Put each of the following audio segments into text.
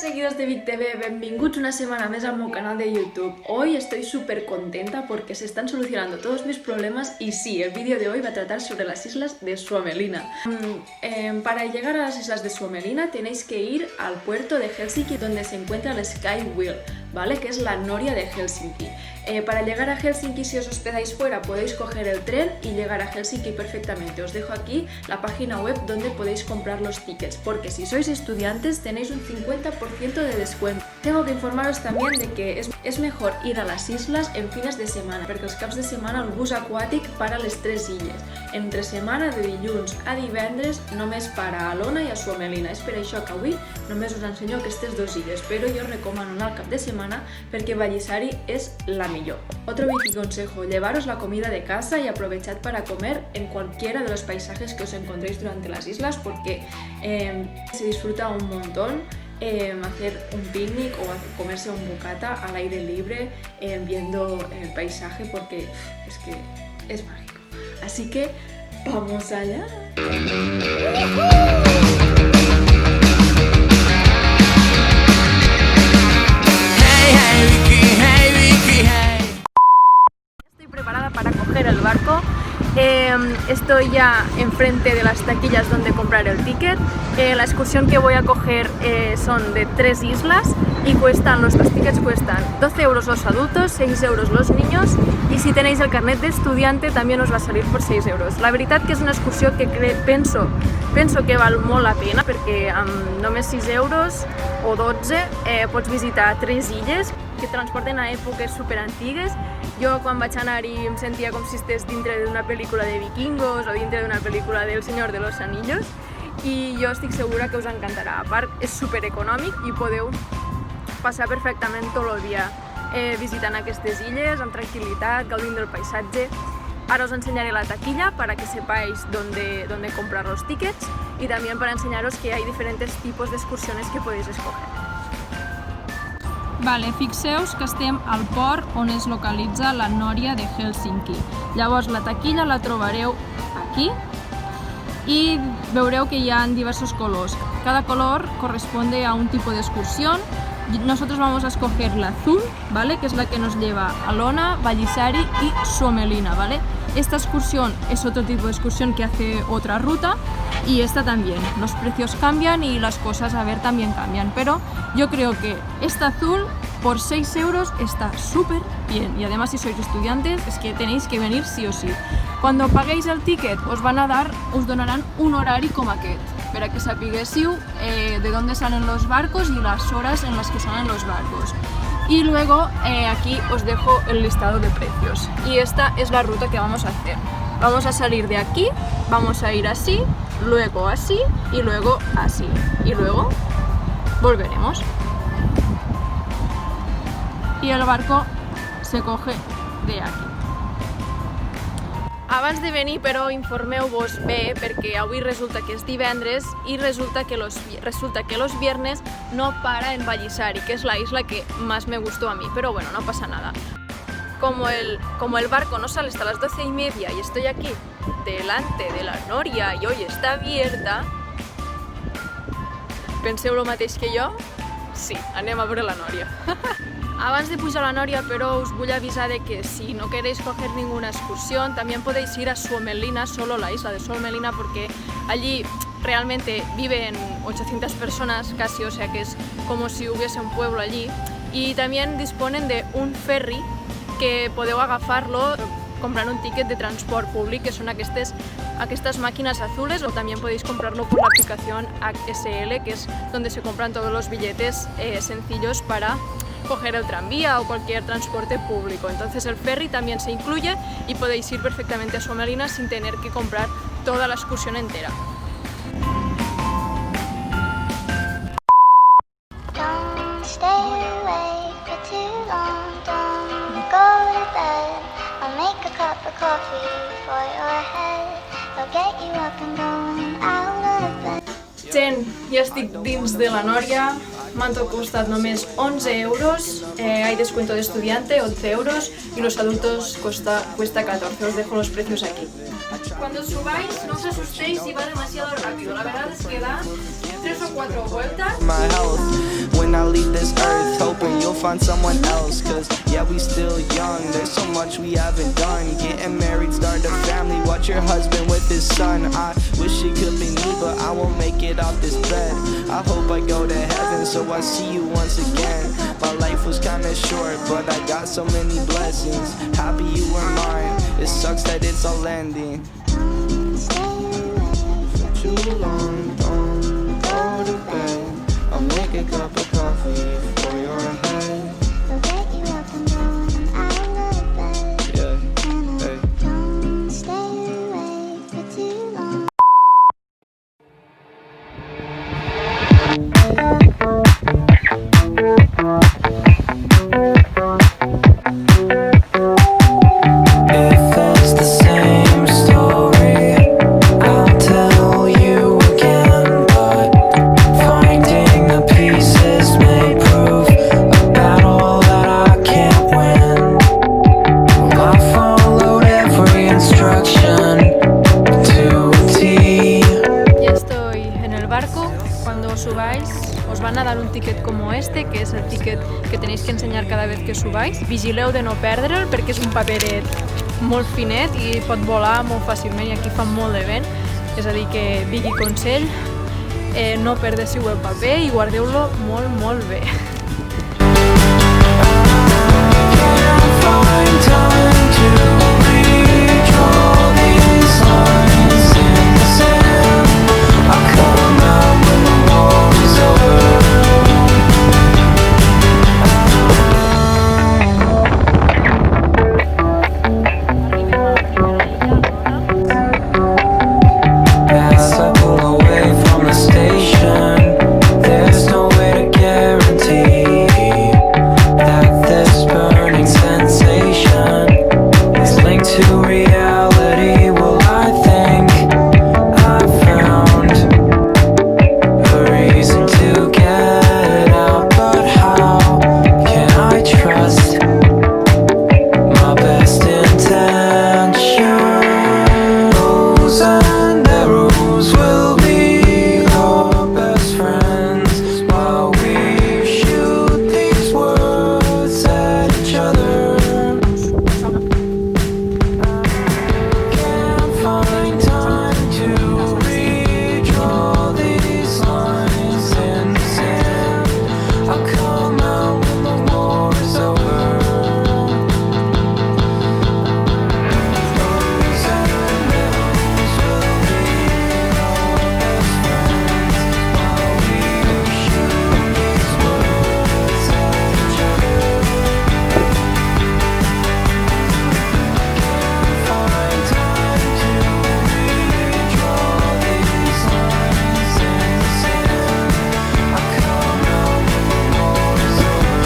seguidors de Vic TV, benvinguts una semana más al mi canal de YouTube. Hoy estoy súper contenta porque se están solucionando todos mis problemas y sí, el vídeo de hoy va a tratar sobre las islas de Suomenlinna. Para llegar a las islas de Suomenlinna tenéis que ir al puerto de Helsinki donde se encuentra el Sky Wheel, ¿vale? Que es la noria de Helsinki. Para llegar a Helsinki, si os hospedáis fuera, podéis coger el tren y llegar a Helsinki perfectamente. Os dejo aquí la página web donde podéis comprar los tickets, porque si sois estudiantes tenéis un 50% de descuento. Tengo que informaros también de que es mejor ir a las islas en fines de setmana, perquè els caps de setmana el bus aquàtic para a les 3 illes. Entre setmana, de dilluns a divendres, només para a Lona i a Suomenlinna. És per això que avui només us ensenyo aquestes dues illes, però jo recomano anar al cap de setmana perquè Vallisari és la millor. Otro Vicky consejo, llevaros la comida de casa y aprovechad para comer en cualquiera de los paisajes que os encontréis durante las islas porque se disfruta un montón hacer un picnic o comerse un bocata al aire libre viendo el paisaje porque es que es mágico. Así que ¡vamos allá! Para coger el barco. Estoy ya enfrente de las taquillas donde comprar el ticket. La excursión que voy a coger son de 3 islas y los dos tickets cuestan 12 euros los adultos, 6 euros los niños y si tenéis el carnet de estudiante también os va a salir por 6 euros. La veritat que és una excursió que penso que val molt la pena perquè amb només 6 euros o 12 pots visitar 3 illes que transporten a èpoques superantigues. Jo quan vaig anar-hi em sentia com si estigués dintre d'una pel·lícula de vikingos o dintre d'una pel·lícula del Señor de los Anillos i jo estic segura que us encantarà. A part, és supereconòmic i podeu passar perfectament tot el dia visitant aquestes illes amb tranquil·litat, gaudint del paisatge. Ahora os enseñaré la taquilla para que sepáis dónde comprar los tickets y también para enseñaros que hay diferentes tipos de excursiones que podéis escoger. Vale, fixeu-vos que estem al port on es localitza la Nòria de Helsinki. Llavors la taquilla la trobareu aquí y veureu que hi ha diversos colors. Cada color corresponde a un tipo de excursión. Nosotros vamos a escoger la azul, ¿vale? Que es la que nos lleva a Lona, Vallisari y Suomenlinna, ¿vale? Esta excursión es otro tipo de excursión que hace otra ruta y esta también. Los precios cambian y las cosas a ver también cambian, pero yo creo que esta azul por 6 euros está súper bien y además si sois estudiantes es que tenéis que venir sí o sí. Cuando paguéis el ticket us donaran un horari com aquest, para que sapiguéssiu de dónde salen los barcos y las horas en las que salen los barcos. Y luego aquí os dejo el listado de precios. Y esta es la ruta que vamos a hacer. Vamos a salir de aquí, vamos a ir así, luego así y luego así. Y luego volveremos. Y el barco se coge de aquí. Abans de venir, però, informeu-vos bé perquè avui resulta que és divendres i resulta que los viernes no para en Vallisari, que es la isla que más me gustó a mí, pero bueno, no pasa nada. Como el barco no sale hasta las 12:30 y estoy aquí delante de la noria y hoy está abierta, penseu lo mateix que jo? Sí, anem a veure la noria. Abans de pujar a la Noria, pero os voy a avisar de que si no queréis coger ninguna excursión, también podéis ir a Suomenlinna, solo la isla de Suomenlinna, porque allí realmente viven 800 personas casi, o sea que es como si hubiese un pueblo allí. Y también disponen de un ferry que podeu agafarlo comprando un ticket de transport públic, que son aquestes máquinas azules, o también podéis comprarlo por la aplicación HSL, que es donde se compran todos los billetes sencillos para coger el tranvía o cualquier transporte público. Entonces el ferry también se incluye y podéis ir perfectamente a Suomenlinna sin tener que comprar toda la excursión entera. Gent, ja estic dins de la Noria, m'han costat només 11 euros, hay descuento de estudiante, 11 euros y los adultos cuesta 14, os dejo los precios aquí. Cuando subáis no os asustéis si va demasiado rápido, la verdad es que da 3 o 4 vueltas. leave this earth, hoping you'll find someone else. Cause yeah, we still young, there's so much we haven't done. Getting married, start a family, watch your husband with his son. I wish it could be me, but I won't make it off this bed. I hope I go to heaven, so I see you once again. My life was kinda short, but I got so many blessings. Happy you were mine, it sucks that it's all ending. For too long, don't go to bed. I'll make a cup of coffee for your head. I'll get you up and down out of bed. Yeah, hey. Don't stay awake for too long. If it's the same story, I'll tell you again. But finding the pieces may prove a battle that I can't win. Well, I followed every instruction to a T. Ya estoy en el barco. Cuando subáis os van a dar un ticket como este, que és el ticket que tenéis que ensenyar cada vez que subáis. Vigileu de no perdre'l perquè és un paperet molt finet i pot volar molt fàcilment i aquí fa molt de vent. És a dir que digui consell, no perdéssiu el paper i guardeu-lo molt, molt bé. Find time to redraw these lines in the sand. I'll come out when the war is over. As I pull away from the station, there's no way to guarantee that this burning sensation is linked to reality. Well, I think I found a reason to get out, but how can I trust my best intention? Bows and arrows will be our best friends while we shoot these words at each other. Can't find time to redraw these lines in the sand. I'll come out when the war is over. Bows and arrows will be our best friends while we shoot these words at each other. Find time to redraw these lines in the sand. I'll come out when the war is over.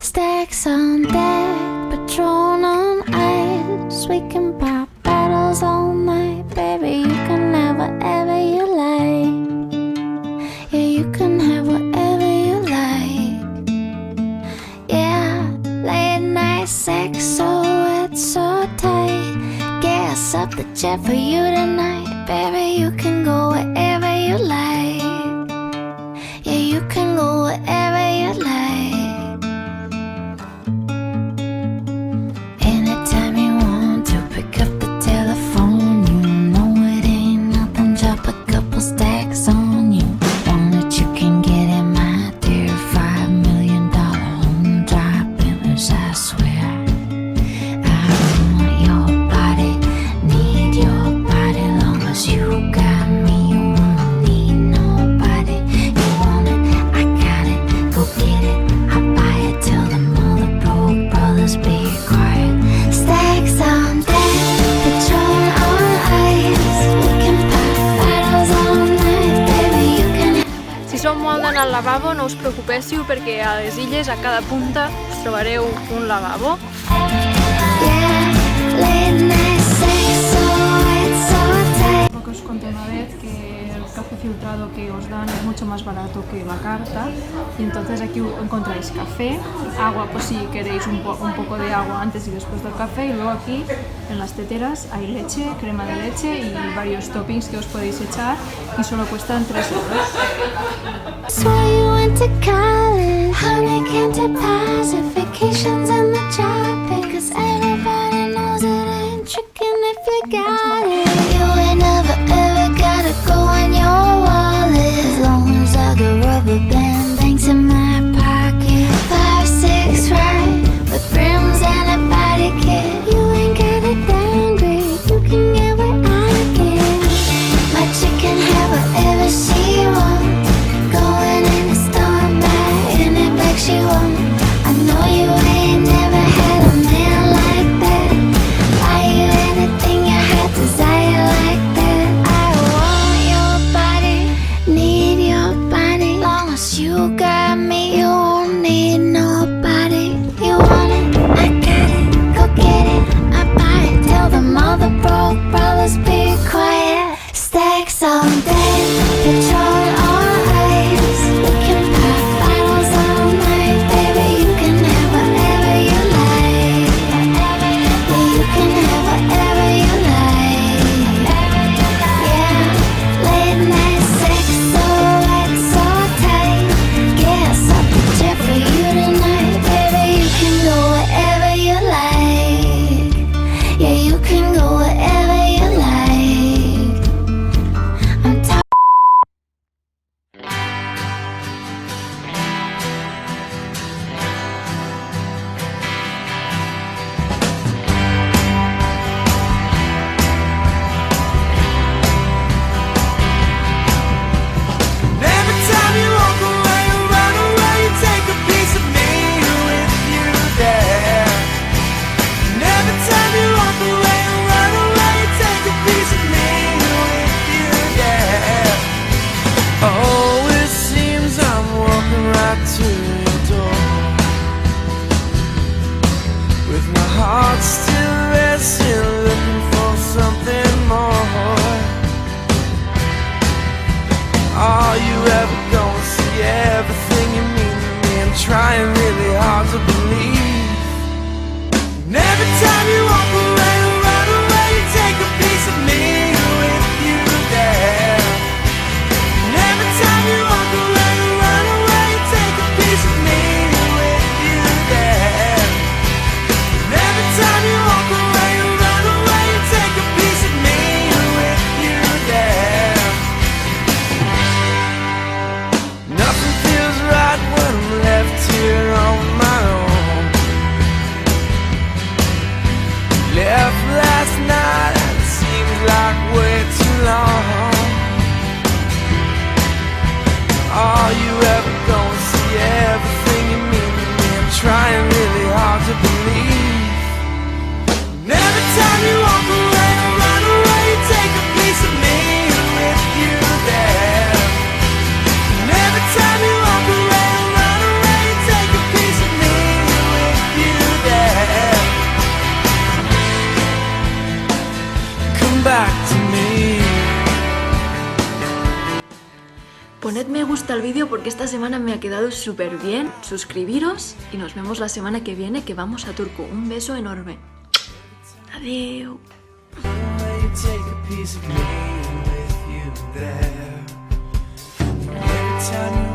Stacks on deck, Patron on ice. We can pop bottles all night, baby. You can have whatever you like. Yeah, you can have whatever you like. Yeah, late night sex, so wet, so tight. Gas up the jet for you tonight, baby. You can go wherever you like. Yeah, you can go wherever you like. Anytime you want to pick up the telephone, you know it ain't nothing, drop a couple stacks on you. Want it, you can get it, my dear. $5 million home drop image, I swear. I want your body, need your body. Long as you got me, you won't need nobody. You want it, I got it, go get it. I'll buy it, tell them all the broke brothers be quiet. Stacks on deck, Patron on ice. We can pop bottles all night, baby. You can Si sou molt d'anar al lavabo, no us preocupéssiu perquè a les illes, a cada punta, us trobareu un lavabo. yeah, late que os dan es mucho más barato que la carta, y entonces aquí encontráis café, agua, pues si queréis un poco de agua antes y después del café, y luego aquí en las teteras hay leche, crema de leche y varios toppings que os podéis echar y solo cuestan 3 euros. So you went to college, honey can't deposit vacations in the tropics, 'cause everybody knows it ain't tricking if you got it. You ain't never ever gotta go in your wallet, as long as I got rubber band banks in my pocket. 5, 6 right, with rims and a body kit. You ain't gotta downgrade, you can get what I get. My chick can have whatever she wants, going in the store, back in it like she wants. I know you ain't never had a man like that. Buy you anything your heart desire like that. I want your body, need your body. Long as you got me, you won't need nobody. You want it, I got it, go get it, I buy it. Tell them all the broke brothers be quiet. Stacks all day, petrol on ice. We can pop bottles all night, baby. You can have whatever you like. Yeah, you can have whatever you like. Yeah, late night sex, so wet, so tight. Yeah, something jet for you tonight, baby. You can go wherever you like. Yeah, you can go wherever you like. I'm tired. Every time you walk away or run away, you take a piece of me with you there. And every time you walk away or run away, you take a piece of me with you there. Oh, it seems I'm walking right to your door, with my heart still racing, looking for something more. Are you ever gonna see everything you mean to me? I'm trying really hard to believe. And every time you walk away or run away, you take a piece of me with you there. And every time you walk away or run away, you take a piece of me with you there. And every time you walk away or run away, you take a piece of me with you there. Nothing feels right when I'm left here on my own. Left last night and it seems like way too long. Are you ever gonna see everything you mean to me? I'm trying really hard to believe. And every time you walk away or run away, you take a piece of me with you there. And every time you walk away or run away, you take a piece of me with you there. Come back to me. Poned me gusta al vídeo porque esta semana me ha quedado súper bien. Suscribiros y nos vemos la semana que viene, que vamos a Turku. Un beso enorme. Adiós. You take a piece of me with you there. Every time you